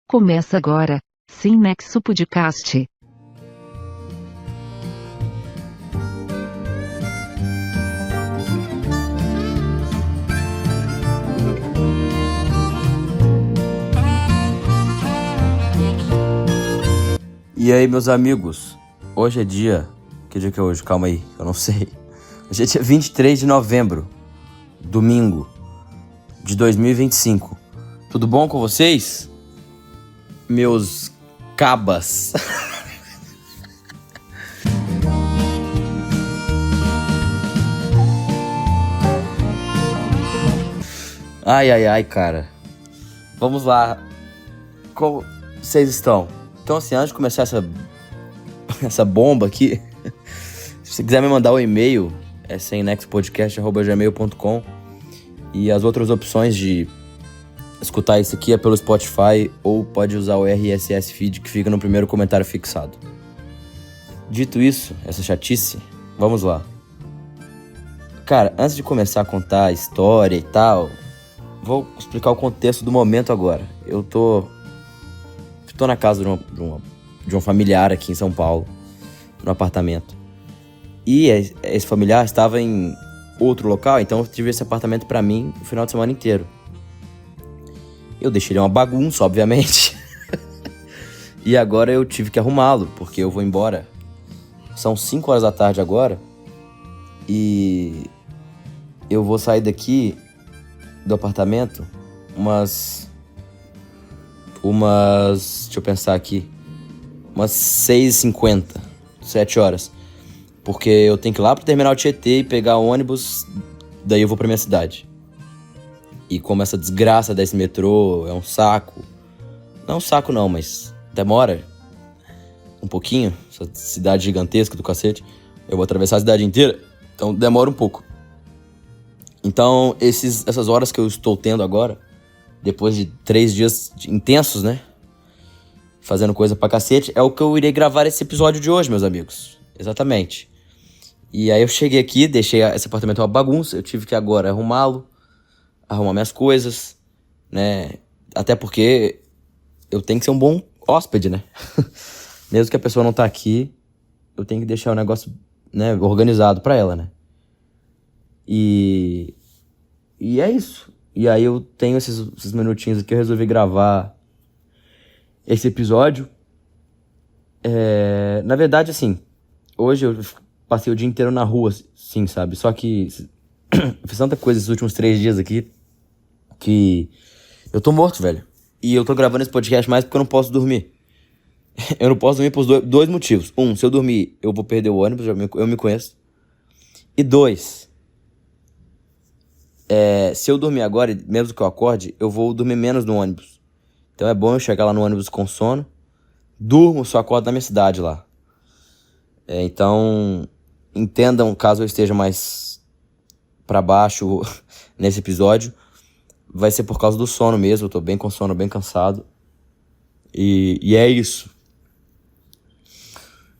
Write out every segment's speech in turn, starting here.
Começa agora, Sim Nexo Podcast. E aí, meus amigos, hoje é dia... Que dia que é hoje? Calma aí, eu não sei. Hoje é dia 23 de novembro, domingo, de 2025. Tudo bom com vocês? Meus cabas. Ai, cara. Vamos lá. Como vocês estão? Então, assim, antes de começar essa bomba aqui, se você quiser me mandar um e-mail, é semnexopodcast@gmail.com. E as outras opções de escutar isso aqui é pelo Spotify ou pode usar o RSS Feed que fica no primeiro comentário fixado. Dito isso, essa chatice, vamos lá. Cara, antes de começar a contar a história e tal, vou explicar o contexto do momento agora. Eu tô na casa de um familiar aqui em São Paulo, no apartamento. E esse familiar estava em outro local, então eu tive esse apartamento pra mim o final de semana inteiro. Eu deixei ele uma bagunça, obviamente. E agora eu tive que arrumá-lo, porque eu vou embora. São 5 horas da tarde agora. E eu vou sair daqui do apartamento umas... Deixa eu pensar aqui. Umas 6h50, 7 horas. Porque eu tenho que ir lá pro terminal Tietê e pegar ônibus. Daí eu vou pra minha cidade. E como essa desgraça desse metrô é um saco. Não é um saco não, mas demora um pouquinho. Essa cidade gigantesca do cacete. Eu vou atravessar a cidade inteira. Então demora um pouco. Então essas horas que eu estou tendo agora, depois de 3 dias intensos, né? Fazendo coisa pra cacete, é o que eu irei gravar esse episódio de hoje, meus amigos. Exatamente. E aí eu cheguei aqui, deixei esse apartamento uma bagunça. Eu tive que agora arrumá-lo, arrumar minhas coisas, né? Até porque eu tenho que ser um bom hóspede, né? Mesmo que a pessoa não tá aqui, eu tenho que deixar o negócio, né, organizado pra ela, né? E é isso. E aí eu tenho esses minutinhos aqui, eu resolvi gravar esse episódio. Na verdade, assim, hoje eu passei o dia inteiro na rua, sim, sabe? Só que eu fiz tanta coisa esses últimos 3 dias aqui que eu tô morto, velho. E eu tô gravando esse podcast mais porque eu não posso dormir. Eu não posso dormir por dois motivos. Um, se eu dormir, eu vou perder o ônibus, eu me conheço. E 2, se eu dormir agora, mesmo que eu acorde, eu vou dormir menos no ônibus. Então é bom eu chegar lá no ônibus com sono, durmo, só acordo na minha cidade lá. Então, entendam, caso eu esteja mais pra baixo nesse episódio, vai ser por causa do sono mesmo. Eu tô bem com sono, bem cansado. E é isso.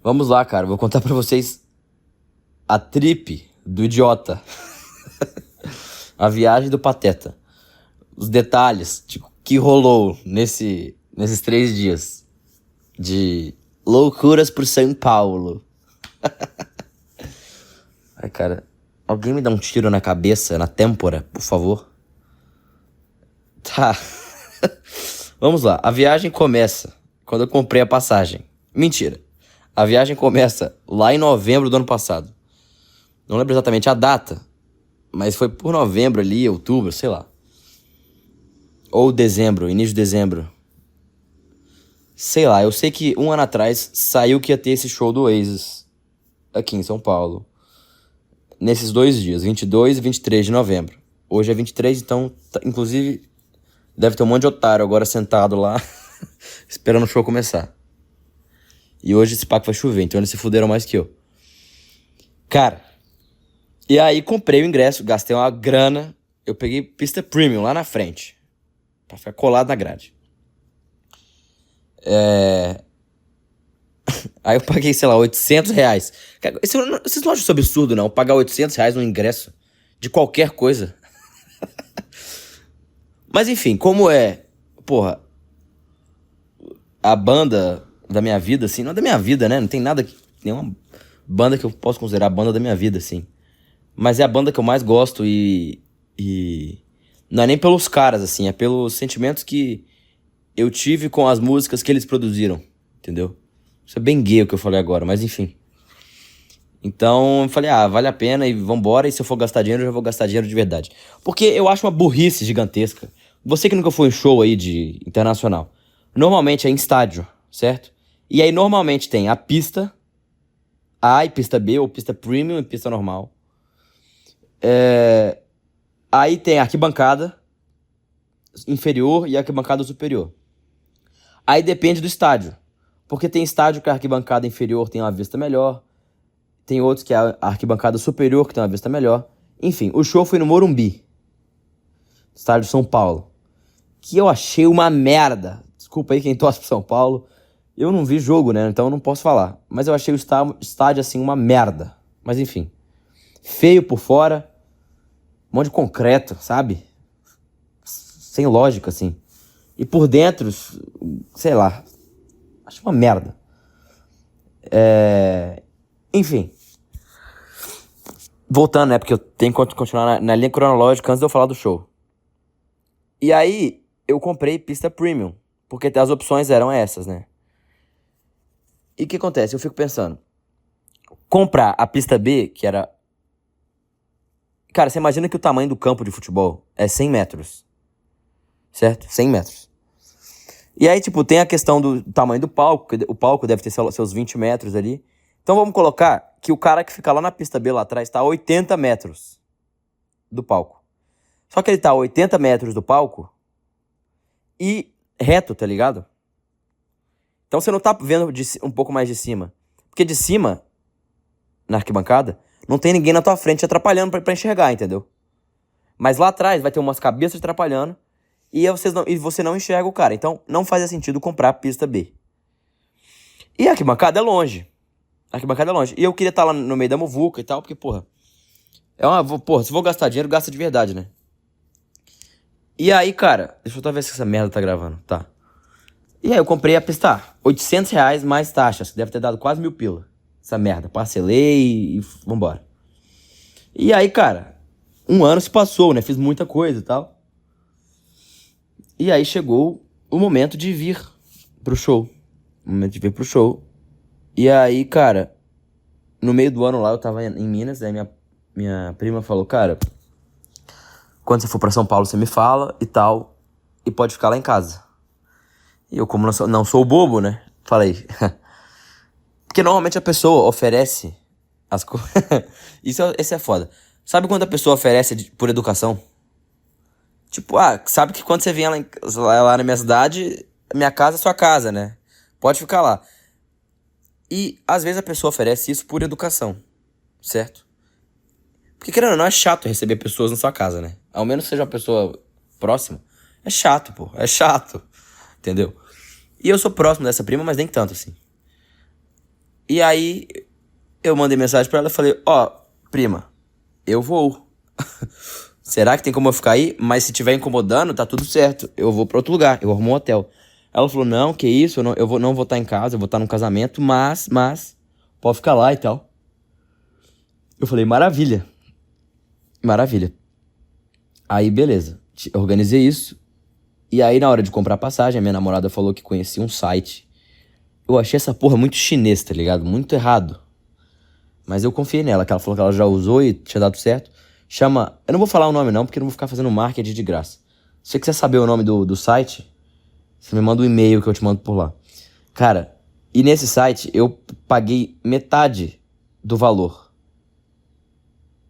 Vamos lá, cara. Vou contar pra vocês a trip do idiota. A viagem do Pateta. Os detalhes de que rolou nesses 3 dias de loucuras por São Paulo. Ai, cara, alguém me dá um tiro na cabeça, na têmpora, por favor? Tá. Vamos lá. A viagem começa quando eu comprei a passagem. Mentira. A viagem começa lá em novembro do ano passado. Não lembro exatamente a data, mas foi por novembro ali, outubro, sei lá. Ou dezembro, início de dezembro. Sei lá, eu sei que 1 ano atrás saiu que ia ter esse show do Oasis aqui em São Paulo. Nesses 2 dias, 22 e 23 de novembro. Hoje é 23, então, inclusive, deve ter um monte de otário agora sentado lá, esperando o show começar. E hoje esse paco vai chover, então eles se fuderam mais que eu. Cara, e aí comprei o ingresso, gastei uma grana. Eu peguei pista premium lá na frente, pra ficar colado na grade. Aí eu paguei, sei lá, R$800. Vocês não acham isso absurdo, não? Pagar R$800 no ingresso de qualquer coisa. Mas enfim, como é, porra, a banda da minha vida, assim, não é da minha vida, né? Não tem nada, nenhuma banda que eu possa considerar a banda da minha vida, assim. Mas é a banda que eu mais gosto e não é nem pelos caras, assim, é pelos sentimentos que eu tive com as músicas que eles produziram, entendeu? Isso é bem gay o que eu falei agora, mas enfim. Então eu falei, vale a pena e vambora, e se eu for gastar dinheiro, eu já vou gastar dinheiro de verdade. Porque eu acho uma burrice gigantesca. Você que nunca foi em show aí de internacional, normalmente é em estádio, certo? E aí normalmente tem a pista A e pista B, ou pista premium e pista normal. Aí tem a arquibancada inferior e a arquibancada superior. Aí depende do estádio. Porque tem estádio que a arquibancada inferior tem uma vista melhor. Tem outros que a arquibancada superior que tem uma vista melhor. Enfim, o show foi no Morumbi, estádio São Paulo. Que eu achei uma merda. Desculpa aí quem torce pro São Paulo. Eu não vi jogo, né? Então eu não posso falar. Mas eu achei o estádio, assim, uma merda. Mas enfim. Feio por fora. Um monte de concreto, sabe? Sem lógica, assim. E por dentro, sei lá. Acho uma merda. Enfim. Voltando, né? Porque eu tenho que continuar na linha cronológica antes de eu falar do show. E aí, eu comprei pista premium. Porque as opções eram essas, né? E o que acontece? Eu fico pensando. Comprar a pista B, que era... Cara, você imagina que o tamanho do campo de futebol é 100 metros. Certo? 100 metros. E aí, tipo, tem a questão do tamanho do palco. Que o palco deve ter seus 20 metros ali. Então vamos colocar que o cara que fica lá na pista B lá atrás tá a 80 metros do palco. Só que ele tá a 80 metros do palco e reto, tá ligado? Então você não tá vendo um pouco mais de cima. Porque de cima, na arquibancada, não tem ninguém na tua frente atrapalhando pra enxergar, entendeu? Mas lá atrás vai ter umas cabeças atrapalhando e você não enxerga o cara. Então não faz sentido comprar a pista B. E a arquibancada é longe. E eu queria estar lá no meio da muvuca e tal, porque, porra... se vou gastar dinheiro, gasta de verdade, né? E aí, cara... Deixa eu ver se essa merda tá gravando. Tá. E aí eu comprei a pista A. R$ 800 mais taxas, que deve ter dado quase 1.000 pila. Essa merda. Parcelei e vambora. E aí, cara... Um ano se passou, né? Fiz muita coisa e tal. E aí chegou o momento de vir pro show. E aí, cara, no meio do ano lá, eu tava em Minas, aí minha prima falou, cara, quando você for pra São Paulo, você me fala e tal, e pode ficar lá em casa. E eu, como não sou bobo, né, falei. Porque normalmente a pessoa oferece as coisas... Isso é foda. Sabe quando a pessoa oferece por educação? Tipo, sabe que quando você vem lá na minha cidade, minha casa é sua casa, né? Pode ficar lá. E, às vezes, a pessoa oferece isso por educação, certo? Porque, querendo ou não, é chato receber pessoas na sua casa, né? Ao menos que seja uma pessoa próxima. É chato, pô. É chato. Entendeu? E eu sou próximo dessa prima, mas nem tanto, assim. E aí, eu mandei mensagem pra ela e falei, prima, eu vou. Será que tem como eu ficar aí? Mas se tiver incomodando, tá tudo certo. Eu vou pra outro lugar, eu arrumo um hotel. Ela falou, não, que isso, eu não vou estar em casa, eu vou estar num casamento, mas, pode ficar lá e tal. Eu falei, maravilha. Aí, beleza, eu organizei isso. E aí, na hora de comprar passagem, a minha namorada falou que conhecia um site. Eu achei essa porra muito chinês, tá ligado? Muito errado. Mas eu confiei nela, que ela falou que ela já usou e tinha dado certo. Chama, eu não vou falar o nome não, porque eu não vou ficar fazendo marketing de graça. Se você quiser saber o nome do site... Você me manda um e-mail que eu te mando por lá. Cara, e nesse site eu paguei metade do valor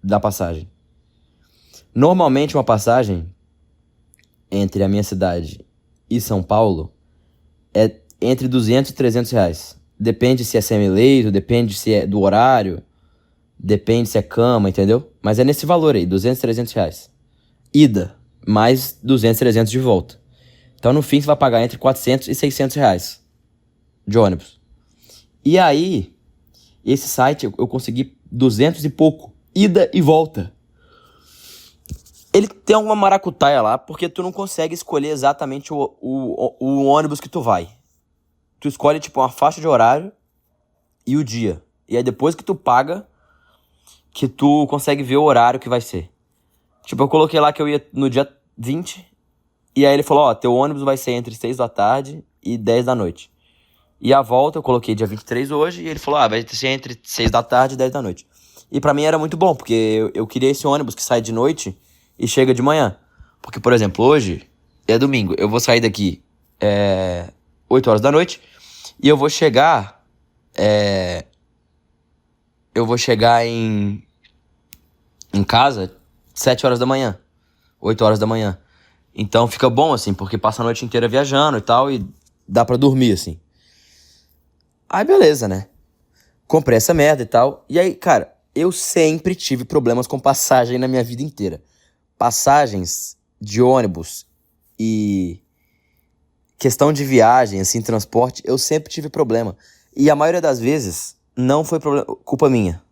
da passagem. Normalmente uma passagem entre a minha cidade e São Paulo é entre 200 e 300 reais. Depende se é semi-leito, depende se é do horário, depende se é cama, entendeu? Mas é nesse valor aí, 200, 300 reais. Ida, mais 200, 300 de volta. Então, no fim, você vai pagar entre 400 e 600 reais de ônibus. E aí, esse site eu consegui 200 e pouco, ida e volta. Ele tem alguma maracutaia lá, porque tu não consegue escolher exatamente o ônibus que tu vai. Tu escolhe, tipo, uma faixa de horário e o dia. E aí depois que tu paga, que tu consegue ver o horário que vai ser. Tipo, eu coloquei lá que eu ia no dia 20, e aí ele falou, ó, teu ônibus vai ser entre 6 da tarde e 10 da noite. E a volta eu coloquei dia 23 hoje, e ele falou, vai ser entre 6 da tarde e 10 da noite. E pra mim era muito bom, porque eu queria esse ônibus que sai de noite e chega de manhã. Porque, por exemplo, hoje é domingo, eu vou sair daqui 8 horas da noite, e eu vou chegar em casa 7 horas da manhã, 8 horas da manhã. Então fica bom, assim, porque passa a noite inteira viajando e tal, e dá pra dormir, assim. Aí beleza, né? Comprei essa merda e tal. E aí, cara, eu sempre tive problemas com passagem na minha vida inteira. Passagens de ônibus e questão de viagem, assim, transporte, eu sempre tive problema. E a maioria das vezes não foi culpa minha.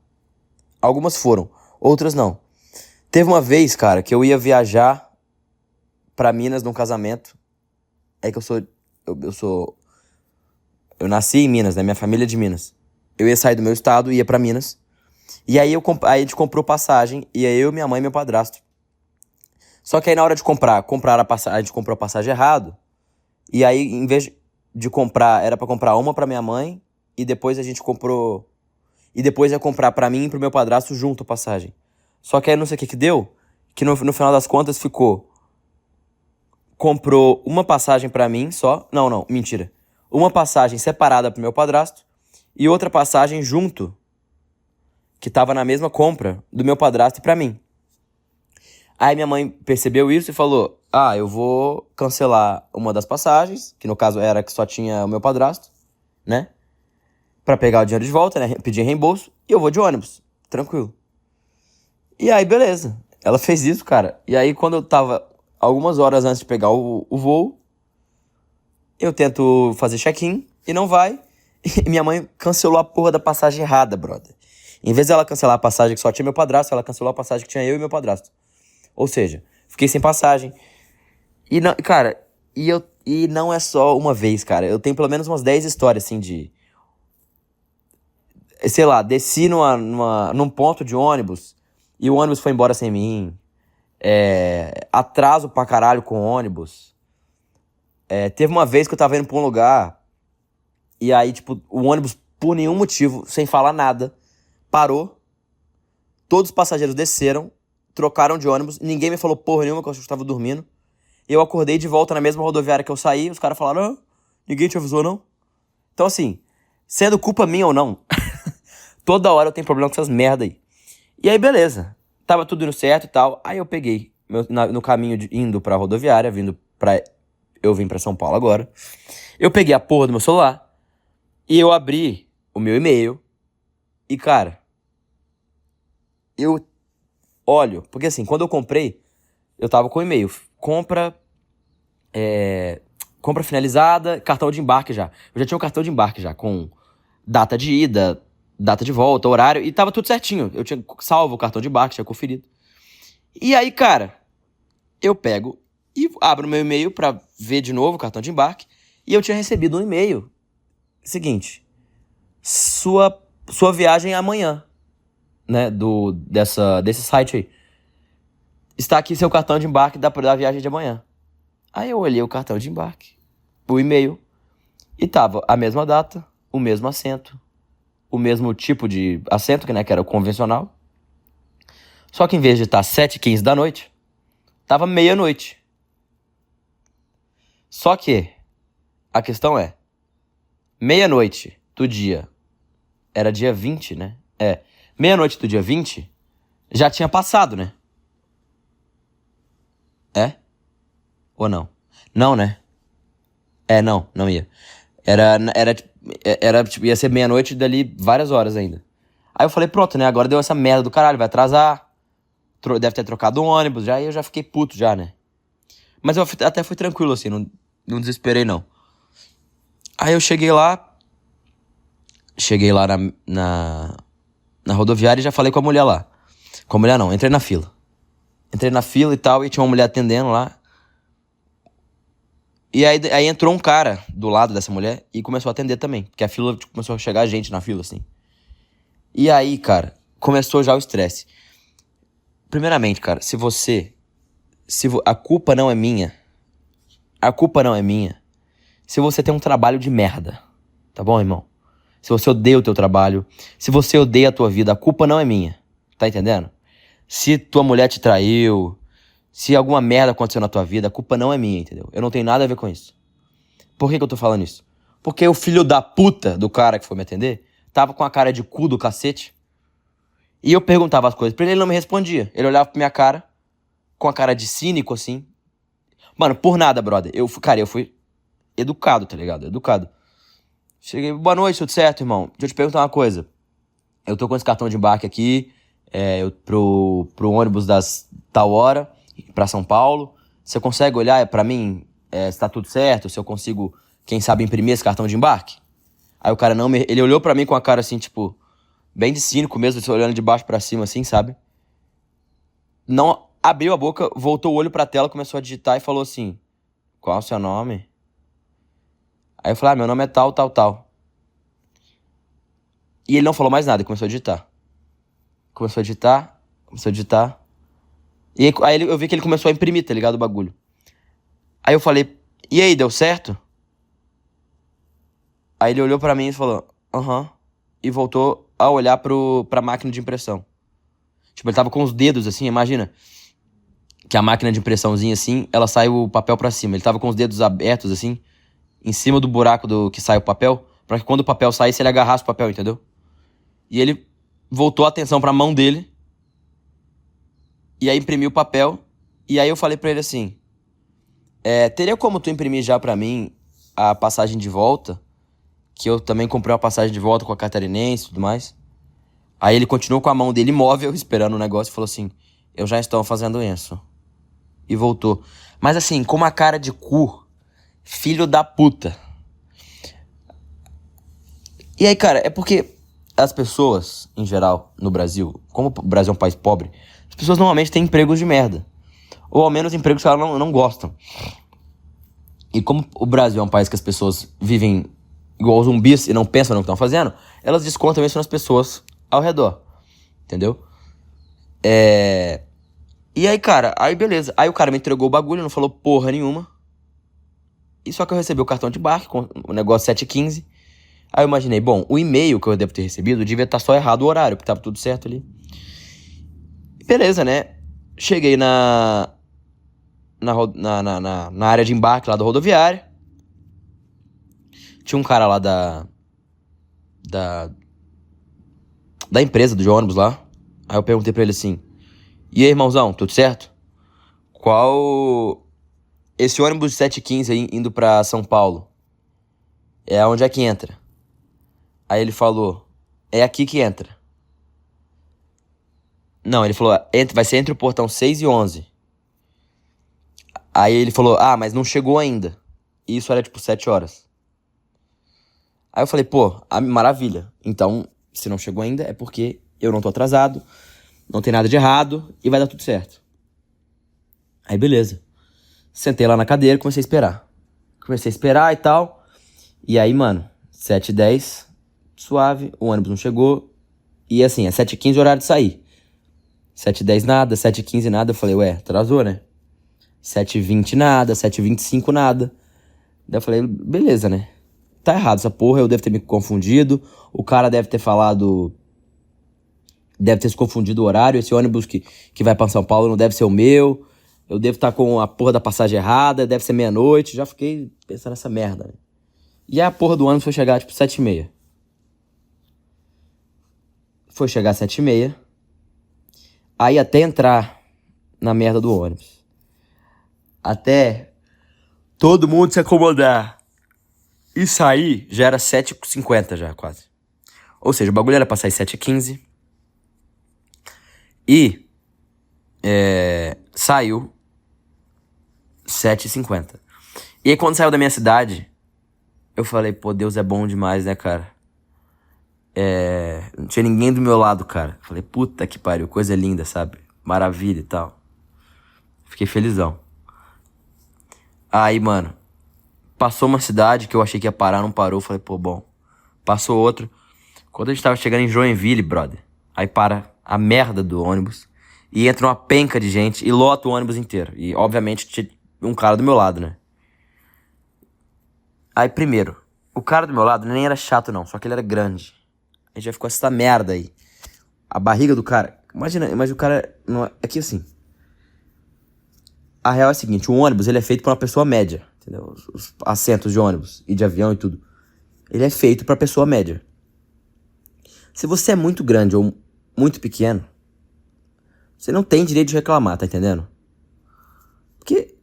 Algumas foram, outras não. Teve uma vez, cara, que eu ia viajar pra Minas num casamento. É que eu nasci em Minas, né? Minha família é de Minas. Eu ia sair do meu estado e ia pra Minas. E aí, aí a gente comprou passagem. E aí eu, minha mãe e meu padrasto. Só que aí na hora de a gente comprou a passagem errado. E aí, em vez de comprar, era pra comprar uma pra minha mãe. E depois a gente comprou... E depois ia comprar pra mim e pro meu padrasto junto a passagem. Só que aí não sei o que deu. Que no final das contas ficou... Comprou uma passagem pra mim só. Não, mentira. Uma passagem separada pro meu padrasto. E outra passagem junto. Que tava na mesma compra do meu padrasto e pra mim. Aí minha mãe percebeu isso e falou... eu vou cancelar uma das passagens. Que no caso era que só tinha o meu padrasto. Né? Pra pegar o dinheiro de volta, né? Pedir reembolso. E eu vou de ônibus. Tranquilo. E aí, beleza. Ela fez isso, cara. E aí, quando eu tava algumas horas antes de pegar o voo, eu tento fazer check-in e não vai. E minha mãe cancelou a porra da passagem errada, brother. Em vez dela cancelar a passagem que só tinha meu padrasto, ela cancelou a passagem que tinha eu e meu padrasto. Ou seja, fiquei sem passagem. E não, cara, e não é só uma vez, cara. Eu tenho pelo menos umas 10 histórias, assim, de... Sei lá, desci num ponto de ônibus e o ônibus foi embora sem mim. Atraso pra caralho com o ônibus. Teve uma vez que eu tava indo pra um lugar e aí, tipo, o ônibus, por nenhum motivo, sem falar nada, parou. Todos os passageiros desceram, trocaram de ônibus. Ninguém me falou porra nenhuma, que eu tava dormindo. Eu acordei de volta na mesma rodoviária que eu saí. Os caras falaram, ninguém te avisou, não? Então, assim, sendo culpa minha ou não, toda hora eu tenho problema com essas merda aí. E aí, beleza. Tava tudo indo certo e tal. Aí eu peguei, no caminho indo pra rodoviária, eu vim pra São Paulo agora. Eu peguei a porra do meu celular e eu abri o meu e-mail. E, cara, eu olho, porque assim, quando eu comprei, eu tava com o e-mail. Compra finalizada, cartão de embarque já. Eu já tinha um cartão de embarque já, com data de ida, data de volta, horário, e tava tudo certinho. Eu tinha salvo o cartão de embarque, tinha conferido. E aí, cara, eu pego e abro meu e-mail pra ver de novo o cartão de embarque, e eu tinha recebido um e-mail. Seguinte, sua viagem é amanhã, né, desse site aí. Está aqui seu cartão de embarque da viagem de amanhã. Aí eu olhei o cartão de embarque, o e-mail, e tava a mesma data, o mesmo assento, o mesmo tipo de assento, que era o convencional. Só que em vez de estar 7h15 da noite, tava meia-noite. Só que a questão é, meia-noite do dia, era dia 20, né? Meia-noite do dia 20, já tinha passado, né? Ou não? Não, né? Não ia. Ia ser meia-noite dali várias horas ainda. Aí eu falei, pronto, né? Agora deu essa merda do caralho, vai atrasar. Deve ter trocado um ônibus já, e eu já fiquei puto já, né? Mas eu até fui tranquilo, assim, não desesperei, não. Aí eu cheguei lá na rodoviária e já falei com a mulher lá. Com a mulher não, entrei na fila. Entrei na fila e tal, e tinha uma mulher atendendo lá. E aí entrou um cara do lado dessa mulher e começou a atender também. Porque a fila, tipo, começou a chegar gente na fila, assim. E aí, cara, começou já o estresse. Primeiramente, cara, a culpa não é minha. A culpa não é minha. Se você tem um trabalho de merda. Tá bom, irmão? Se você odeia o teu trabalho. Se você odeia a tua vida, a culpa não é minha. Tá entendendo? Se tua mulher te traiu. Se alguma merda aconteceu na tua vida, a culpa não é minha, entendeu? Eu não tenho nada a ver com isso. Por que eu tô falando isso? Porque o filho da puta do cara que foi me atender tava com a cara de cu do cacete. E eu perguntava as coisas pra ele, ele não me respondia. Ele olhava pra minha cara, com a cara de cínico, assim. Mano, por nada, brother. Eu fui educado, tá ligado? Educado. Cheguei, boa noite, tudo certo, irmão? Deixa eu te perguntar uma coisa. Eu tô com esse cartão de embarque aqui, pro ônibus das tal hora, pra São Paulo. Você consegue olhar pra mim se tá tudo certo? Se eu consigo, quem sabe, imprimir esse cartão de embarque? Aí o cara ele olhou pra mim com a cara assim, tipo, bem de cínico mesmo, olhando de baixo pra cima, assim, sabe? Não abriu a boca, voltou o olho pra tela, começou a digitar e falou assim: qual é o seu nome? Aí eu falei: meu nome é tal, tal, tal. E ele não falou mais nada, começou a digitar. Começou a digitar, começou a digitar. E aí eu vi que ele começou a imprimir, tá ligado, o bagulho. Aí eu falei: e aí, deu certo? Aí ele olhou pra mim e falou: aham. E voltou a olhar pra máquina de impressão. Tipo, ele tava com os dedos assim, imagina. Que a máquina de impressãozinha assim, ela sai o papel pra cima. Ele tava com os dedos abertos assim, em cima do buraco do que sai o papel, pra que quando o papel saísse, ele agarrasse o papel, entendeu? E ele voltou a atenção pra mão dele. E aí imprimiu o papel. E aí eu falei pra ele assim: teria como tu imprimir já pra mim a passagem de volta? Que eu também comprei uma passagem de volta com a catarinense e tudo mais. Aí ele continuou com a mão dele imóvel, esperando o negócio, e falou assim: eu já estou fazendo isso. E voltou. Mas assim, com uma cara de cu, filho da puta. E aí, cara, é porque as pessoas, em geral, no Brasil, como o Brasil é um país pobre, as pessoas normalmente têm empregos de merda. Ou ao menos empregos que elas não gostam. E como o Brasil é um país que as pessoas vivem igual zumbis e não pensam no que estão fazendo, elas descontam isso nas pessoas ao redor. Entendeu? E aí, cara, aí beleza. Aí o cara me entregou o bagulho, não falou porra nenhuma. E só que eu recebi o cartão de embarque com o negócio 7h15. Aí eu imaginei, bom, o e-mail que eu devo ter recebido devia estar só errado o horário, porque tava tudo certo ali. Beleza, né? Cheguei na área de embarque lá da rodoviária. Tinha um cara lá da empresa de ônibus lá. Aí eu perguntei pra ele assim: e aí, irmãozão, tudo certo? Qual... Esse ônibus de 7h15 aí, indo pra São Paulo, onde é que entra? Aí ele falou: é aqui que entra. Não, ele falou: vai ser entre o portão 6 e 11. Aí ele falou: mas não chegou ainda. E isso era tipo 7 horas. Aí eu falei: pô, maravilha. Então, se não chegou ainda, é porque eu não tô atrasado, não tem nada de errado e vai dar tudo certo. Aí beleza. Sentei lá na cadeira e comecei a esperar. Comecei a esperar e tal. E aí, mano, 7h10, suave, o ônibus não chegou. E assim, é 7h15 o horário de sair. 7h10 nada, 7h15 nada. Eu falei: ué, atrasou, né? 7h20 nada, 7h25 nada. Daí eu falei: beleza, né? Tá errado essa porra, eu devo ter me confundido. O cara deve ter falado... Deve ter se confundido o horário. Esse ônibus que vai pra São Paulo não deve ser o meu. Eu devo estar com a porra da passagem errada. Deve ser meia-noite. Já fiquei pensando nessa merda, né? E aí a porra do ônibus foi chegar tipo 7h30. Foi chegar 7h30. Aí até entrar na merda do ônibus, até todo mundo se acomodar e sair, já era 7h50 já, quase. Ou seja, o bagulho era pra sair 7h15. E saiu 7h50. E aí quando saiu da minha cidade, eu falei: pô, Deus é bom demais, né, cara? Não tinha ninguém do meu lado, cara. Falei: puta que pariu, coisa linda, sabe? Maravilha e tal. Fiquei felizão. Aí, mano, passou uma cidade que eu achei que ia parar, não parou. Falei, pô, bom. Passou outro. Quando a gente tava chegando em Joinville, brother, aí para a merda do ônibus e entra uma penca de gente e lota o ônibus inteiro. E, obviamente, tinha um cara do meu lado, né? Aí, primeiro, o cara do meu lado nem era chato, não. Só que ele era grande. A gente já ficou essa merda aí. A barriga do cara... Imagina, mas o cara... Não é que assim... A real é a seguinte, o ônibus, ele é feito pra uma pessoa média, entendeu? Os assentos de ônibus e de avião e tudo. Ele é feito pra pessoa média. Se você é muito grande ou muito pequeno, você não tem direito de reclamar, tá entendendo? Porque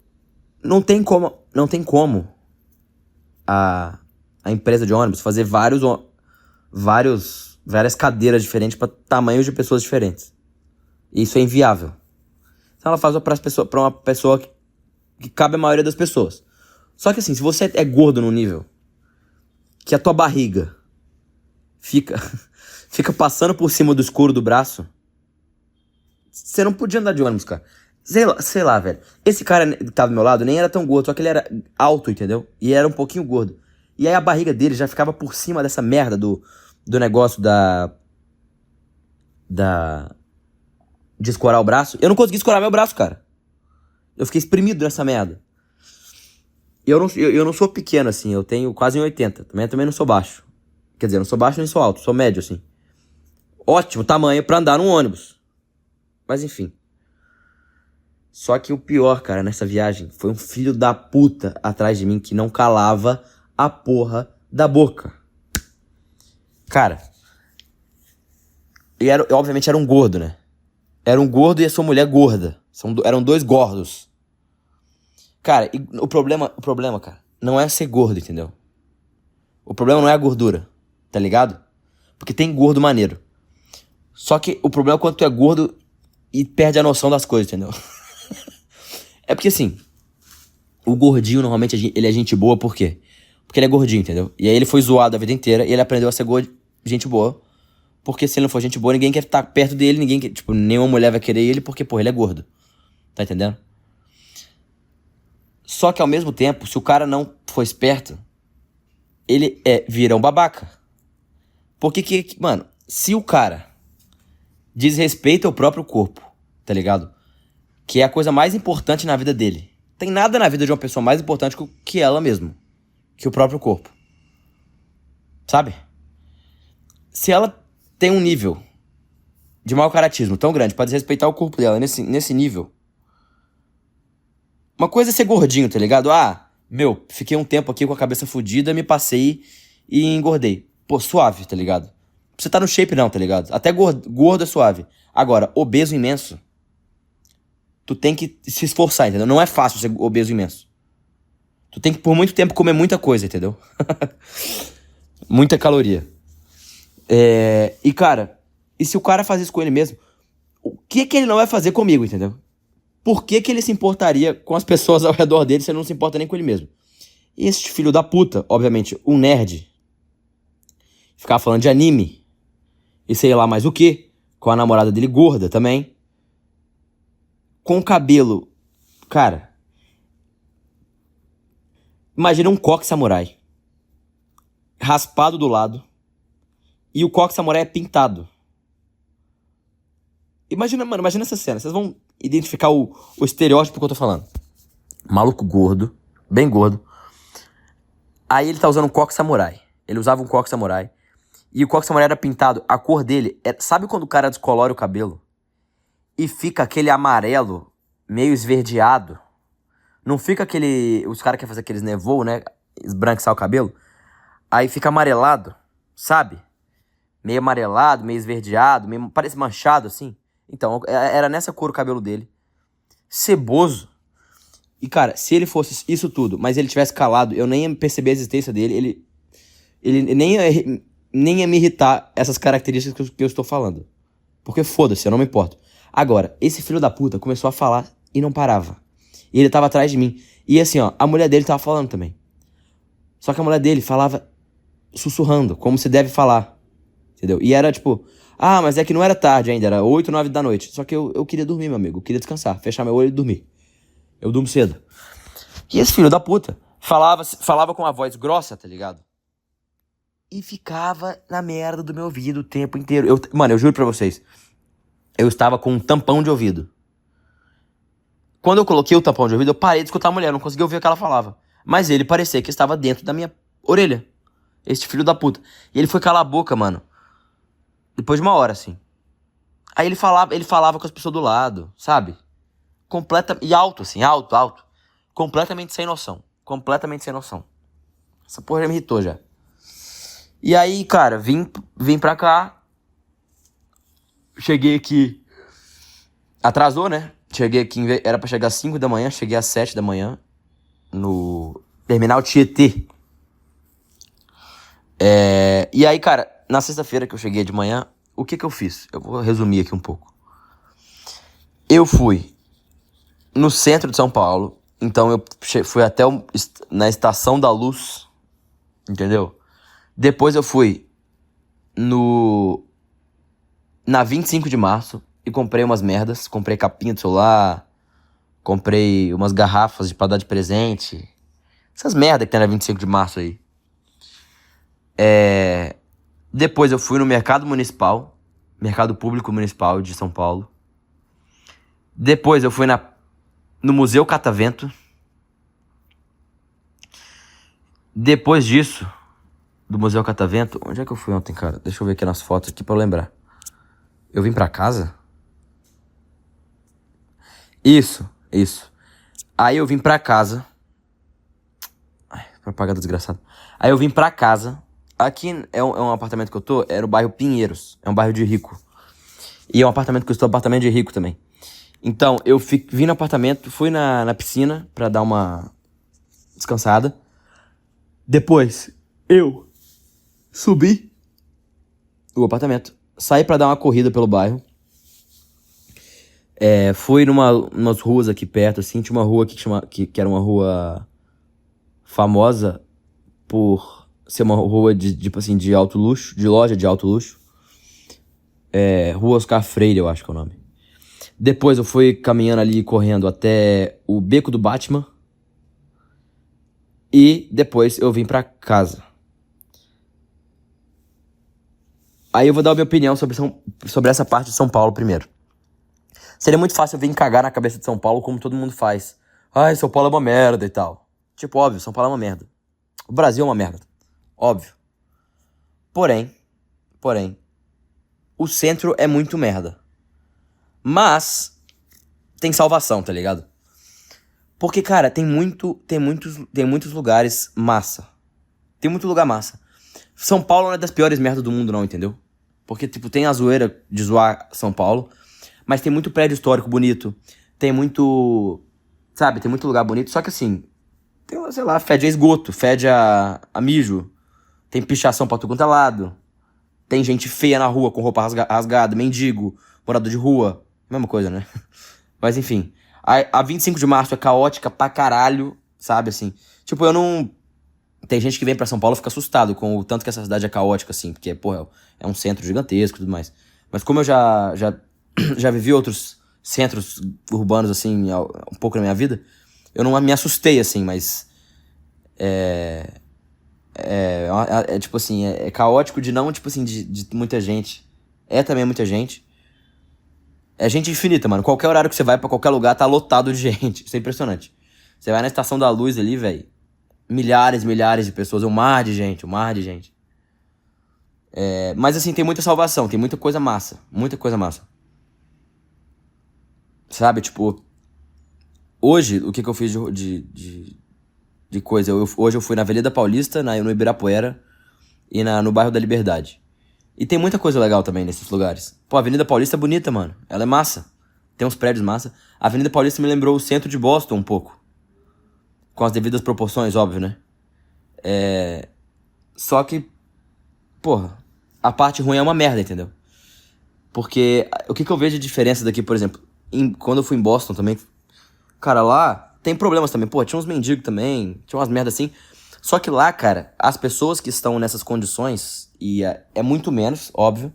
não tem como a empresa de ônibus fazer várias cadeiras diferentes pra tamanhos de pessoas diferentes. E isso é inviável. Então ela faz pra uma pessoa que cabe a maioria das pessoas. Só que assim, se você é gordo num nível que a tua barriga fica passando por cima do escuro do braço, você não podia andar de ônibus, cara. Sei lá, velho. Esse cara que tava do meu lado nem era tão gordo, só que ele era alto, entendeu? E era um pouquinho gordo. E aí a barriga dele já ficava por cima dessa merda do negócio de escorar o braço. Eu não consegui escorar meu braço, cara. Eu fiquei espremido nessa merda. E eu não sou pequeno, assim. Eu tenho quase 1,80. Também não sou baixo. Quer dizer, eu não sou baixo nem sou alto. Sou médio, assim. Ótimo tamanho pra andar num ônibus. Mas enfim. Só que o pior, cara, nessa viagem foi um filho da puta atrás de mim que não calava a porra da boca. Cara. E obviamente era um gordo, né? Era um gordo e a sua mulher gorda. Eram dois gordos. Cara, e o problema, cara, não é ser gordo, entendeu? O problema não é a gordura, tá ligado? Porque tem gordo maneiro. Só que o problema é quando tu é gordo e perde a noção das coisas, entendeu? É porque assim, o gordinho normalmente ele é gente boa, por quê? Porque ele é gordinho, entendeu? E aí ele foi zoado a vida inteira e ele aprendeu a ser gente boa. Porque se ele não for gente boa, ninguém quer estar perto dele, nenhuma mulher vai querer ele porque, pô, ele é gordo. Tá entendendo? Só que ao mesmo tempo, se o cara não for esperto, ele vira um babaca. Porque mano, se o cara desrespeita o próprio corpo, tá ligado? Que é a coisa mais importante na vida dele. Tem nada na vida de uma pessoa mais importante que ela mesma. Que o próprio corpo. Sabe? Se ela tem um nível de mau caratismo tão grande pra desrespeitar o corpo dela nesse nível. Uma coisa é ser gordinho, tá ligado? Ah, fiquei um tempo aqui com a cabeça fodida, me passei e engordei. Pô, suave, tá ligado? Você tá no shape não, tá ligado? Até gordo é suave. Agora, obeso imenso, tu tem que se esforçar, entendeu? Não é fácil ser obeso imenso. Tu tem que por muito tempo comer muita coisa, entendeu? Muita caloria. E cara, e se o cara faz isso com ele mesmo, o que ele não vai fazer comigo, entendeu? Por que ele se importaria com as pessoas ao redor dele se ele não se importa nem com ele mesmo? E esse filho da puta, obviamente, um nerd, ficava falando de anime e sei lá mais o que, com a namorada dele gorda também, com o cabelo, cara, imagina um coque samurai, raspado do lado, e o coque samurai é pintado. Imagina essa cena. Vocês vão identificar o estereótipo que eu tô falando. Maluco gordo, bem gordo. Aí ele tá usando um coque samurai. Ele usava um coque samurai. E o coque samurai era pintado. A cor dele... Sabe quando o cara descolora o cabelo? E fica aquele amarelo meio esverdeado? Não fica aquele... Os caras querem fazer aqueles nevô, né? Esbranquiçar o cabelo. Aí fica amarelado, sabe? Meio amarelado, meio esverdeado, meio, parece manchado assim. Então, era nessa cor o cabelo dele. Ceboso. E, cara, se ele fosse isso tudo, mas ele tivesse calado, eu nem ia perceber a existência dele. Ele nem ia me irritar essas características que eu estou falando. Porque foda-se, eu não me importo. Agora, esse filho da puta começou a falar e não parava. E ele tava atrás de mim. E assim, ó, a mulher dele tava falando também. Só que a mulher dele falava sussurrando, como se deve falar. Entendeu? E era tipo, ah, mas é que não era tarde ainda, era 8, 9 da noite. Só que eu queria dormir, meu amigo, eu queria descansar, fechar meu olho e dormir. Eu durmo cedo. E esse filho da puta falava com uma voz grossa, tá ligado? E ficava na merda do meu ouvido o tempo inteiro. Mano, eu juro pra vocês. Eu estava com um tampão de ouvido. Quando eu coloquei o tampão de ouvido, eu parei de escutar a mulher. Eu não conseguia ouvir o que ela falava. Mas ele parecia que estava dentro da minha orelha. Esse filho da puta. E ele foi calar a boca, mano. Depois de uma hora, assim. Aí ele falava com as pessoas do lado, sabe? E alto, assim, alto. Completamente sem noção. Completamente sem noção. Essa porra já me irritou já. E aí, cara, vim pra cá. Cheguei aqui. Atrasou, né? Cheguei aqui, era pra chegar às 5 da manhã, cheguei às 7 da manhã. No Terminal Tietê. E aí, cara, na sexta-feira que eu cheguei de manhã, o que eu fiz? Eu vou resumir aqui um pouco. Eu fui no centro de São Paulo. Então eu fui até na Estação da Luz. Entendeu? Depois eu fui na 25 de março e comprei umas merdas. Comprei capinha de celular. Comprei umas garrafas pra dar de presente. Essas merdas que tem na 25 de março aí. Depois eu fui no Mercado Municipal. Mercado Público Municipal de São Paulo. Depois eu fui no Museu Catavento. Depois disso, do Museu Catavento... Onde é que eu fui ontem, cara? Deixa eu ver aqui nas fotos aqui pra eu lembrar. Eu vim pra casa? Isso. Aí eu vim pra casa. Ai, propaganda desgraçada. Aí eu vim pra casa. Aqui é um apartamento que eu tô, é no bairro Pinheiros. É um bairro de rico. E é um apartamento que eu estou, apartamento de rico também. Então, eu vim no apartamento, fui na piscina pra dar uma descansada. Depois, eu subi o apartamento, saí pra dar uma corrida pelo bairro. Fui umas ruas aqui perto, assim. Tinha uma rua que era uma rua famosa por ser uma rua tipo assim, de alto luxo, de loja de alto luxo. Rua Oscar Freire, eu acho que é o nome. Depois eu fui caminhando ali, correndo até o Beco do Batman. E depois eu vim pra casa. Aí eu vou dar a minha opinião sobre essa parte de São Paulo primeiro. Seria muito fácil eu vir cagar na cabeça de São Paulo como todo mundo faz. Ai, São Paulo é uma merda e tal. Tipo, óbvio, São Paulo é uma merda. O Brasil é uma merda. Óbvio. Porém, o centro é muito merda. Mas tem salvação, tá ligado? Porque, cara, tem muitos lugares massa. Tem muito lugar massa. São Paulo não é das piores merdas do mundo, não, entendeu? Porque, tipo, tem a zoeira de zoar São Paulo, mas tem muito prédio histórico bonito. Tem muito... Sabe, tem muito lugar bonito. Só que, assim, tem, sei lá, fede a esgoto, fede a mijo. Tem pichação pra tudo quanto é lado. Tem gente feia na rua com roupa rasgada, mendigo, morador de rua. Mesma coisa, né? Mas, enfim. A 25 de março é caótica pra caralho, sabe, assim. Tipo, eu não... Tem gente que vem pra São Paulo e fica assustado com o tanto que essa cidade é caótica, assim. Porque, porra, é um centro gigantesco e tudo mais. Mas como eu já vivi outros centros urbanos, assim, um pouco na minha vida, eu não me assustei, assim, mas... tipo assim, é caótico de não, tipo assim, de muita gente. É também muita gente. É gente infinita, mano. Qualquer horário que você vai pra qualquer lugar tá lotado de gente. Isso é impressionante. Você vai na Estação da Luz ali, velho. Milhares de pessoas. Um mar de gente. Mas assim, tem muita salvação. Tem muita coisa massa. Muita coisa massa. Sabe, tipo... Hoje, o que eu fiz de coisa? Hoje eu fui na Avenida Paulista, no Ibirapuera e no bairro da Liberdade. E tem muita coisa legal também nesses lugares. Pô, a Avenida Paulista é bonita, mano. Ela é massa. Tem uns prédios massa. A Avenida Paulista me lembrou o centro de Boston um pouco. Com as devidas proporções, óbvio, né? Só que, porra, a parte ruim é uma merda, entendeu? Porque o que eu vejo de diferença daqui, por exemplo, quando eu fui em Boston também, cara, lá tem problemas também. Pô, tinha uns mendigos também, tinha umas merdas assim. Só que lá, cara, as pessoas que estão nessas condições, e é muito menos, óbvio,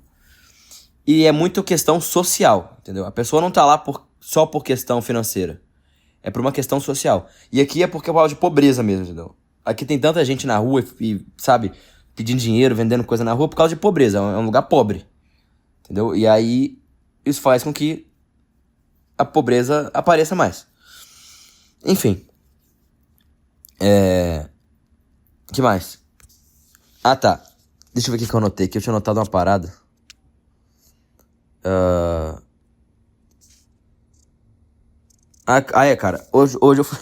e é muito questão social, entendeu? A pessoa não tá lá só por questão financeira. É por uma questão social. E aqui é porque é por causa de pobreza mesmo, entendeu? Aqui tem tanta gente na rua e, sabe, pedindo dinheiro, vendendo coisa na rua por causa de pobreza. É um lugar pobre, entendeu? E aí isso faz com que a pobreza apareça mais. Enfim. Que mais? Ah, tá. Deixa eu ver o que eu anotei aqui. Eu tinha anotado uma parada. Cara. Hoje eu fui...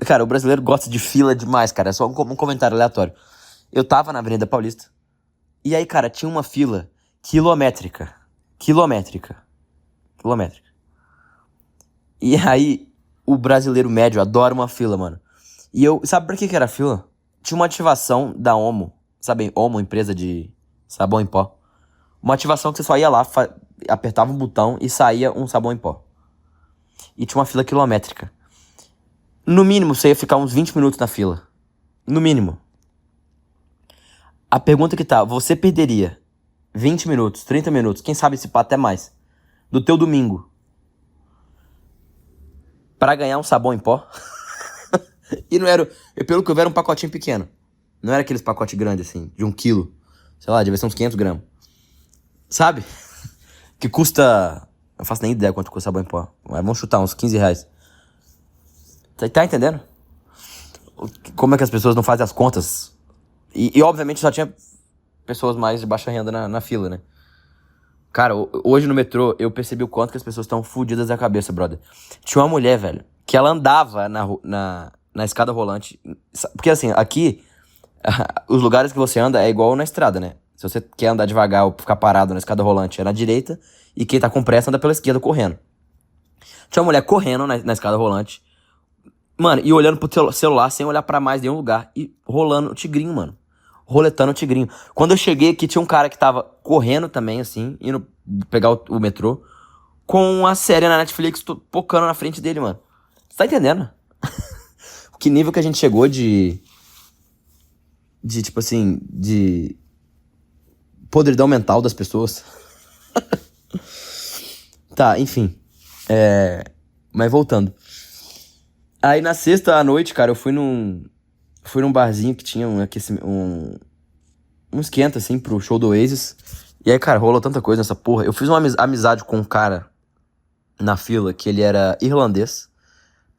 Cara, o brasileiro gosta de fila demais, cara. É só um comentário aleatório. Eu tava na Avenida Paulista. E aí, cara, tinha uma fila quilométrica. Quilométrica. E aí, o brasileiro médio adora uma fila, mano. E eu... Sabe pra que era a fila? Tinha uma ativação da Omo. Sabe, Omo, empresa de sabão em pó. Uma ativação que você só ia lá, apertava um botão e saía um sabão em pó. E tinha uma fila quilométrica. No mínimo, você ia ficar uns 20 minutos na fila. No mínimo. A pergunta que tá, você perderia 20 minutos, 30 minutos, quem sabe se pá até mais, do teu domingo pra ganhar um sabão em pó? E não era, pelo que eu vi, era um pacotinho pequeno. Não era aqueles pacotes grandes assim, de 1 quilo. Sei lá, devia ser uns 500 gramas. Sabe? Que custa... Não faço nem ideia quanto custa sabão em pó. Mas vamos chutar, uns 15 reais. Tá entendendo? Como é que as pessoas não fazem as contas? E obviamente só tinha pessoas mais de baixa renda na fila, né? Cara, hoje no metrô eu percebi o quanto que as pessoas estão fodidas da cabeça, brother. Tinha uma mulher, velho, que ela andava na escada rolante. Porque assim, aqui, os lugares que você anda é igual na estrada, né? Se você quer andar devagar ou ficar parado na escada rolante, é na direita. E quem tá com pressa anda pela esquerda correndo. Tinha uma mulher correndo na escada rolante. Mano, e olhando pro celular sem olhar pra mais nenhum lugar. E rolando o tigrinho, mano. Roletando o tigrinho. Quando eu cheguei aqui, tinha um cara que tava correndo também, assim, indo pegar o metrô, com a série na Netflix pocando na frente dele, mano. Você tá entendendo? Que nível que a gente chegou de tipo assim, de podridão mental das pessoas. Tá, enfim. Mas voltando. Aí na sexta à noite, cara, eu fui num barzinho que tinha um esquenta, assim, pro show do Oasis. E aí, cara, rolou tanta coisa nessa porra. Eu fiz uma amizade com um cara na fila, que ele era irlandês.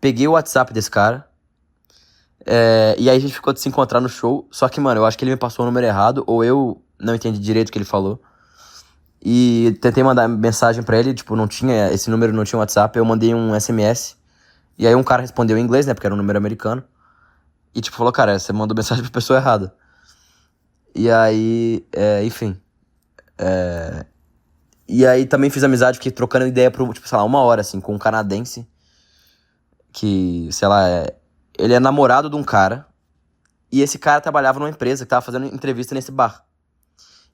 Peguei o WhatsApp desse cara. E aí a gente ficou de se encontrar no show. Só que, mano, eu acho que ele me passou o número errado, ou eu não entendi direito o que ele falou. E tentei mandar mensagem pra ele, tipo, esse número não tinha WhatsApp. Eu mandei um SMS. E aí um cara respondeu em inglês, né, porque era um número americano. E tipo, falou, cara, você mandou mensagem pra pessoa errada. E aí, enfim. E aí também fiz amizade, fiquei trocando ideia por, tipo, sei lá, 1 hora, assim, com um canadense. Que, sei lá, ele é namorado de um cara. E esse cara trabalhava numa empresa que tava fazendo entrevista nesse bar.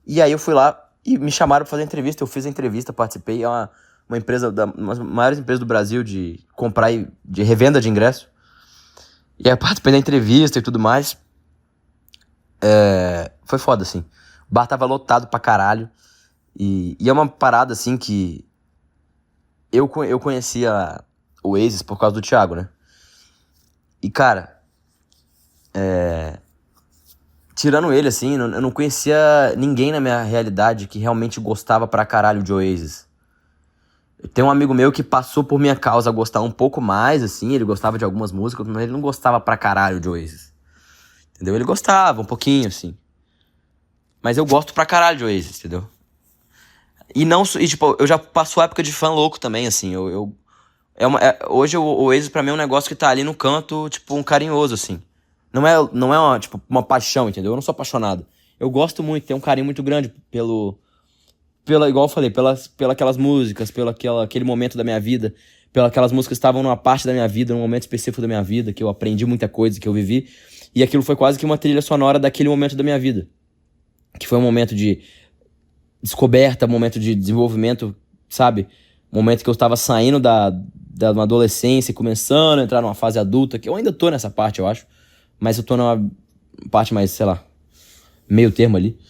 E aí eu fui lá e me chamaram pra fazer entrevista. Eu fiz a entrevista, participei. É uma empresa, uma das maiores empresas do Brasil de comprar e de revenda de ingresso. E aí eu participei da entrevista e tudo mais. Foi foda, assim. O bar tava lotado pra caralho. E é uma parada, assim, que... Eu conhecia o Oasis por causa do Thiago, né? E, cara... Tirando ele, assim, eu não conhecia ninguém na minha realidade que realmente gostava pra caralho de Oasis. Tem um amigo meu que passou por minha causa a gostar um pouco mais, assim. Ele gostava de algumas músicas, mas ele não gostava pra caralho de Oasis. Entendeu? Ele gostava um pouquinho, assim. Mas eu gosto pra caralho de Oasis, entendeu? E tipo, eu já passou a época de fã louco também, assim. Hoje o Oasis pra mim é um negócio que tá ali no canto, tipo, um carinhoso, assim. Não é uma paixão, entendeu? Eu não sou apaixonado. Eu gosto muito, tenho um carinho muito grande igual eu falei, aquelas músicas, aquele momento da minha vida, aquelas músicas que estavam numa parte da minha vida, num momento específico da minha vida, que eu aprendi muita coisa, que eu vivi, e aquilo foi quase que uma trilha sonora daquele momento da minha vida, que foi um momento de descoberta, um momento de desenvolvimento, sabe? Um momento que eu estava saindo da uma adolescência e começando a entrar numa fase adulta, que eu ainda tô nessa parte, eu acho, mas eu tô numa parte mais, sei lá, meio termo ali.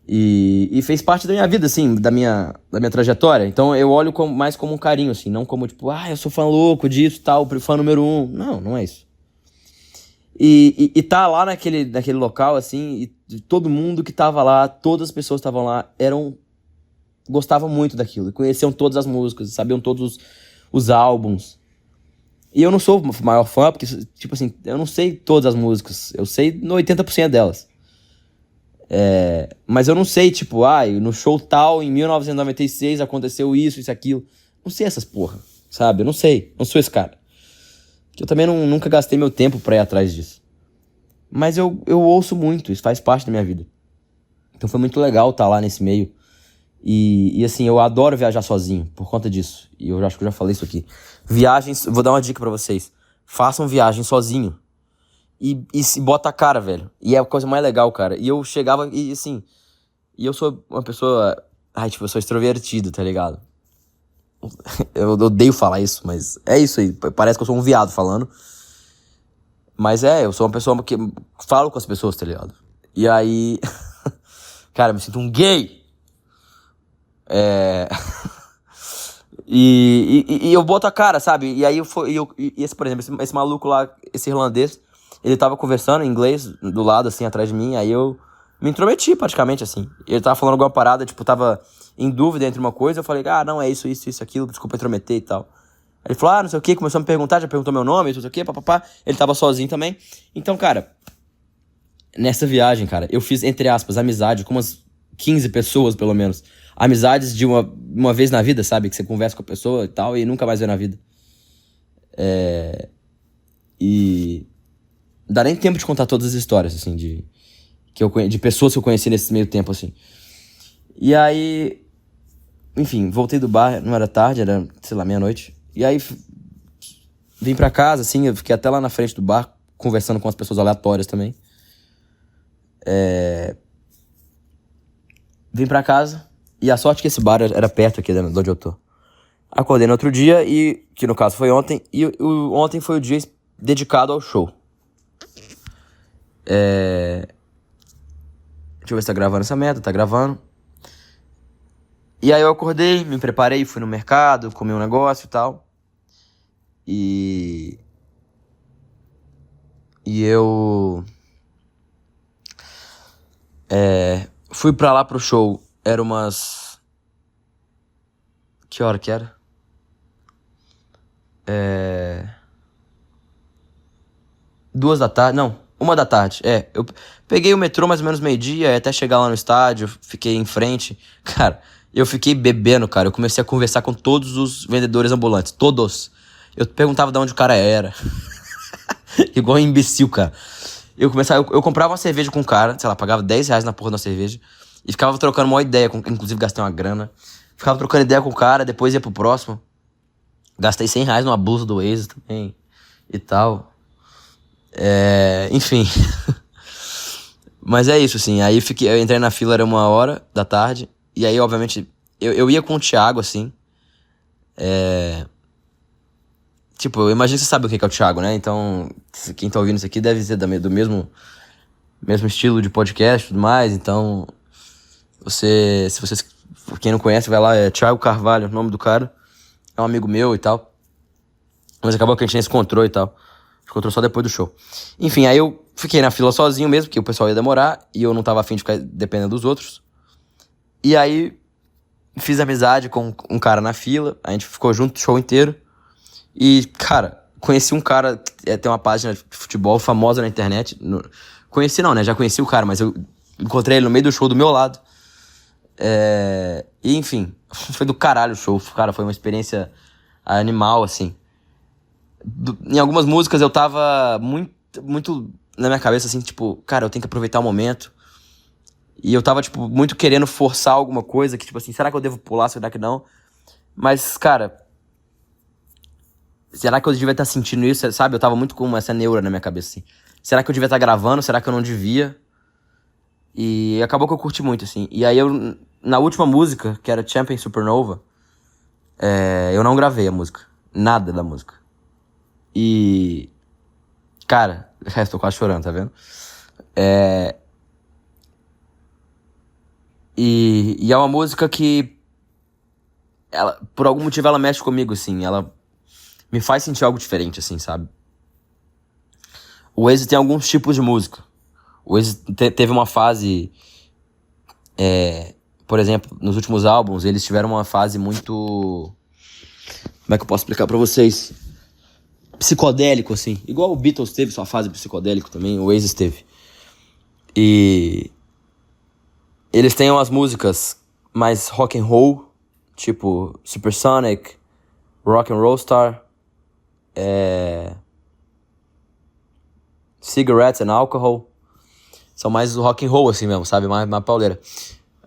E fez parte da minha vida, assim, da minha trajetória. Então eu olho mais como um carinho, assim, não como tipo, eu sou fã louco disso, tal, fã número 1. Não, não é isso. E tá lá naquele local, assim, e todo mundo que tava lá, todas as pessoas que estavam lá, gostavam muito daquilo, conheciam todas as músicas, sabiam todos os álbuns. E eu não sou o maior fã, porque, tipo assim, eu não sei todas as músicas, eu sei no 80% delas. Mas eu não sei, tipo, no show tal, em 1996, aconteceu isso, isso, aquilo. Não sei essas porra, sabe? Eu não sei, não sou esse cara. Eu também nunca gastei meu tempo pra ir atrás disso. Mas eu ouço muito, isso faz parte da minha vida. Então foi muito legal estar lá nesse meio. E assim, eu adoro viajar sozinho por conta disso. E eu acho que eu já falei isso aqui. Viagens, vou dar uma dica pra vocês. Façam viagem sozinho. E se bota a cara, velho. E é a coisa mais legal, cara. E eu chegava e assim... E eu sou uma pessoa... eu sou extrovertido, tá ligado? Eu odeio falar isso, mas é isso aí. Parece que eu sou um viado falando. Mas eu sou uma pessoa que falo com as pessoas, tá ligado? E aí... cara, eu me sinto um gay. E eu boto a cara, sabe? E aí esse, por exemplo, esse maluco lá, esse irlandês, ele tava conversando em inglês do lado, assim, atrás de mim. Aí eu me intrometi praticamente, assim. Ele tava falando alguma parada, tipo, tava em dúvida entre uma coisa. Eu falei, não, é isso, aquilo, desculpa intrometer e tal. Aí ele falou, não sei o que, começou a me perguntar, já perguntou meu nome, não sei o que, papapá. Ele tava sozinho também. Então, cara, nessa viagem, cara, eu fiz, entre aspas, amizade com umas 15 pessoas, pelo menos. Amizades de uma vez na vida, sabe? Que você conversa com a pessoa e tal, e nunca mais vê na vida. E... não dá nem tempo de contar todas as histórias, assim, de pessoas que eu conheci nesse meio tempo, assim. E aí... enfim, voltei do bar, não era tarde, era, sei lá, meia-noite. E aí, vim pra casa, assim, eu fiquei até lá na frente do bar, conversando com as pessoas aleatórias também. Vim pra casa, e a sorte que esse bar era perto aqui de onde eu tô. Acordei no outro dia, que no caso foi ontem, e ontem foi o dia dedicado ao show. Deixa eu ver se tá gravando essa merda, tá gravando. E aí eu acordei, me preparei, fui no mercado, comi um negócio e tal. E eu... fui pra lá pro show, era umas... que hora que era? 2 da tarde, não, 1 da tarde, eu peguei o metrô mais ou menos meio-dia, até chegar lá no estádio, fiquei em frente, cara, eu fiquei bebendo, cara, eu comecei a conversar com todos os vendedores ambulantes, todos, eu perguntava de onde o cara era, igual um imbecil, cara, eu comprava uma cerveja com o cara, sei lá, pagava R$10 na porra da cerveja, e ficava trocando uma ideia, inclusive gastei uma grana, ficava trocando ideia com o cara, depois ia pro próximo, gastei R$100 numa blusa do Oasis também, e tal. Enfim. Mas é isso, assim. Aí eu entrei na fila, era 1 da tarde. E aí, obviamente, eu ia com o Thiago, assim. Tipo, eu imagino que você sabe o que é o Thiago, né? Então, quem tá ouvindo isso aqui deve ser do mesmo estilo de podcast e tudo mais. Então, quem não conhece, vai lá, é Thiago Carvalho, o nome do cara. É um amigo meu e tal. Mas acabou que a gente nem se encontrou e tal. Encontrou só depois do show. Enfim, aí eu fiquei na fila sozinho mesmo, porque o pessoal ia demorar. E eu não tava afim de ficar dependendo dos outros. E aí, fiz amizade com um cara na fila. A gente ficou junto o show inteiro. E, cara, conheci um cara que tem uma página de futebol famosa na internet. Conheci não, né? Já conheci o cara, mas eu encontrei ele no meio do show do meu lado. E, enfim, foi do caralho o show. Cara, foi uma experiência animal, assim. Em algumas músicas eu tava muito na minha cabeça, assim, tipo, cara, eu tenho que aproveitar o momento. E eu tava, tipo, muito querendo forçar alguma coisa, que, tipo assim, será que eu devo pular, será que não? Mas, cara, será que eu devia estar sentindo isso, sabe? Eu tava muito com essa neura na minha cabeça, assim. Será que eu devia estar gravando? Será que eu não devia? E acabou que eu curti muito, assim. E aí na última música, que era Champion Supernova, eu não gravei a música. Nada da música. E... cara, tô quase chorando, tá vendo? E é uma música que, ela, por algum motivo, ela mexe comigo, assim. Ela me faz sentir algo diferente, assim, sabe? O Oasis tem alguns tipos de música. O Oasis teve uma fase... por exemplo, nos últimos álbuns, eles tiveram uma fase muito... Como é que eu posso explicar pra vocês? Psicodélico, assim. Igual o Beatles teve sua fase psicodélico também, o Oasis teve. E eles têm umas músicas mais rock and roll, tipo Supersonic, Rock and Roll Star, Cigarettes and Alcohol. São mais rock and roll, assim mesmo, sabe? Mais pauleira.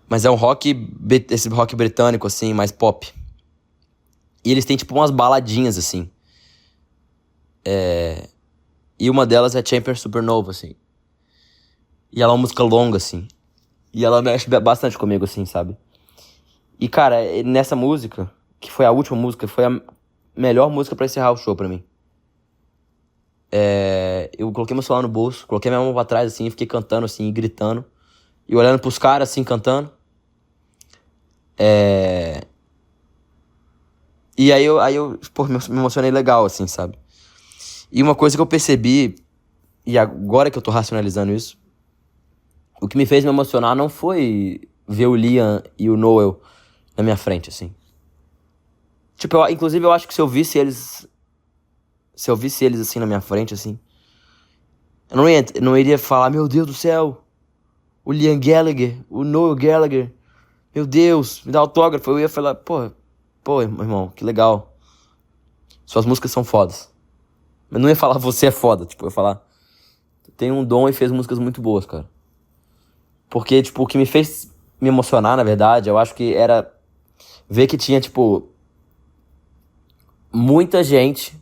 Mas é um rock, esse rock britânico, assim, mais pop. E eles têm, tipo, umas baladinhas, assim. E uma delas é Champion Supernova, assim. E ela é uma música longa, assim. E ela mexe bastante comigo, assim, sabe? E, cara, nessa música, que foi a última música, foi a melhor música pra encerrar o show pra mim. Eu coloquei meu celular no bolso, coloquei minha mão pra trás, assim, e fiquei cantando, assim, e gritando. E olhando pros caras, assim, cantando. E aí eu pô, me emocionei legal, assim, sabe? E uma coisa que eu percebi, e agora que eu tô racionalizando isso, o que me fez me emocionar não foi ver o Liam e o Noel na minha frente, assim. Tipo, inclusive eu acho que se eu visse eles assim na minha frente, assim, eu não iria falar, meu Deus do céu, o Liam Gallagher, o Noel Gallagher, meu Deus, me dá autógrafo. Eu ia falar, pô, irmão, que legal. Suas músicas são fodas. Mas não ia falar, você é foda. Tipo, eu ia falar, tem um dom e fez músicas muito boas, cara. Porque, tipo, o que me fez me emocionar, na verdade, eu acho que era ver que tinha, tipo, muita gente,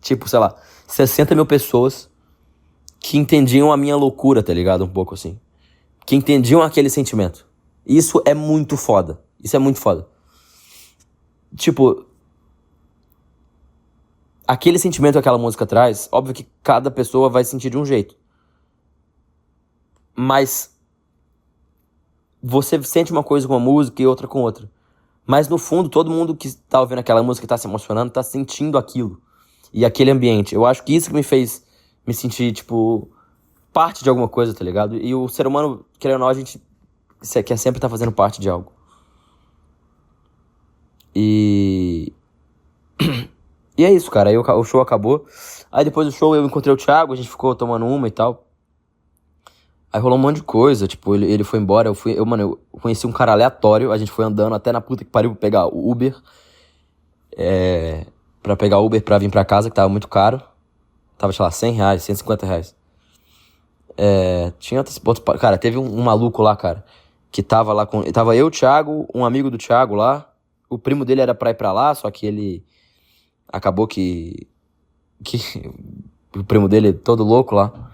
tipo, sei lá, 60 mil pessoas que entendiam a minha loucura, tá ligado? Um pouco assim. Que entendiam aquele sentimento. Isso é muito foda. Isso é muito foda. Tipo, aquele sentimento que aquela música traz, óbvio que cada pessoa vai sentir de um jeito. Mas você sente uma coisa com uma música e outra com outra. Mas no fundo, todo mundo que tá ouvindo aquela música e tá se emocionando, tá sentindo aquilo. E aquele ambiente. Eu acho que isso que me fez me sentir, tipo, parte de alguma coisa, tá ligado? E o ser humano, querendo ou não, a gente quer sempre estar fazendo parte de algo. E é isso, cara. Aí o show acabou. Aí depois do show eu encontrei o Thiago, a gente ficou tomando uma e tal. Aí rolou um monte de coisa, tipo, ele foi embora, eu conheci um cara aleatório, a gente foi andando até na puta que pariu pra pegar o Uber. Pra pegar o Uber pra vir pra casa, que tava muito caro. Tava, sei lá, R$100, R$150. Tinha outras... Cara, teve um maluco lá, cara, que tava lá com... Tava eu, o Thiago, um amigo do Thiago lá. O primo dele era pra ir pra lá, só que ele... Acabou que o primo dele todo louco lá.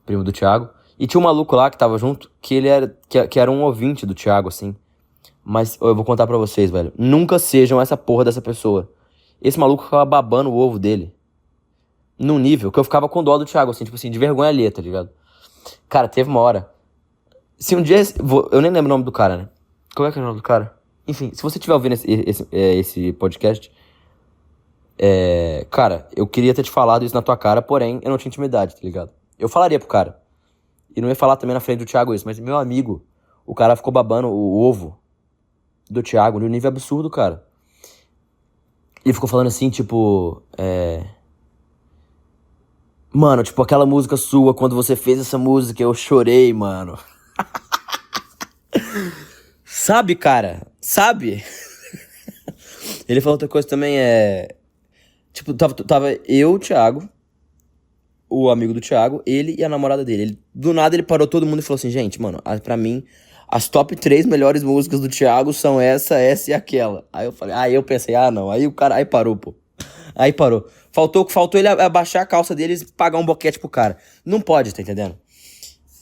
Primo do Thiago. E tinha um maluco lá que tava junto, que ele era... Que era um ouvinte do Thiago, assim. Mas eu vou contar pra vocês, velho. Nunca sejam essa porra dessa pessoa. Esse maluco ficava babando o ovo dele. Num nível que eu ficava com dó do Thiago, assim, tipo assim, de vergonha alheia, tá ligado? Cara, teve uma hora. Se um dia... Eu nem lembro o nome do cara, né? Como é que é o nome do cara? Enfim, se você estiver ouvindo esse podcast... Cara, eu queria ter te falado isso na tua cara, porém, eu não tinha intimidade, tá ligado? Eu falaria pro cara. E não ia falar também na frente do Thiago isso, mas meu amigo, o cara ficou babando o ovo do Thiago num nível absurdo, cara. E ficou falando assim, tipo... Mano, tipo, aquela música sua, quando você fez essa música, eu chorei, mano. Sabe, cara? Sabe? Ele falou outra coisa também, Tipo, tava eu, o Thiago, o amigo do Thiago, ele e a namorada dele. Do nada ele parou todo mundo e falou assim, gente, mano, pra mim, as top 3 melhores músicas do Thiago são essa e aquela. Aí eu falei, eu pensei, não. Aí o cara, aí parou, pô. Aí parou. Faltou ele abaixar a calça dele e pagar um boquete pro cara. Não pode, tá entendendo?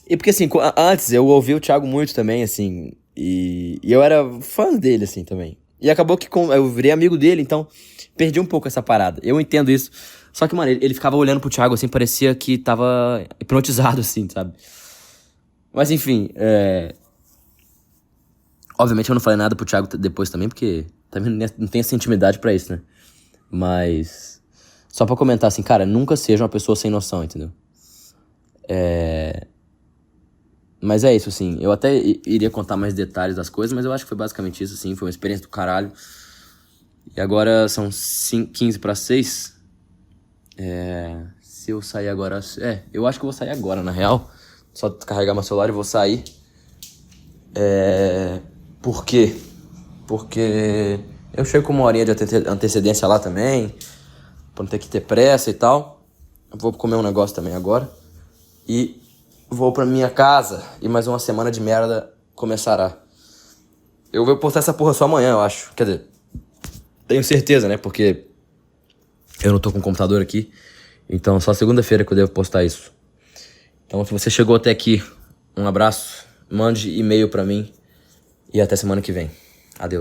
E porque assim, antes eu ouvi o Thiago muito também, assim, e eu era fã dele, assim, também. E acabou que eu virei amigo dele, então perdi um pouco essa parada. Eu entendo isso. Só que, mano, ele ficava olhando pro Thiago, assim, parecia que tava hipnotizado, assim, sabe? Mas, enfim, Obviamente eu não falei nada pro Thiago depois também, porque também não tem essa intimidade pra isso, né? Mas... Só pra comentar assim, cara, nunca seja uma pessoa sem noção, entendeu? Mas é isso, assim. Eu até iria contar mais detalhes das coisas, mas eu acho que foi basicamente isso, assim. Foi uma experiência do caralho. E agora são 15:06. Se eu sair agora... eu acho que eu vou sair agora, na real. Só carregar meu celular e vou sair. Por quê? Porque eu chego com uma horinha de antecedência lá também, pra não ter que ter pressa e tal. Eu vou comer um negócio também agora. E vou pra minha casa e mais uma semana de merda começará. Eu vou postar essa porra só amanhã, eu acho. Quer dizer, tenho certeza, né? Porque eu não tô com o computador aqui. Então só segunda-feira que eu devo postar isso. Então se você chegou até aqui, um abraço. Mande e-mail pra mim. E até semana que vem.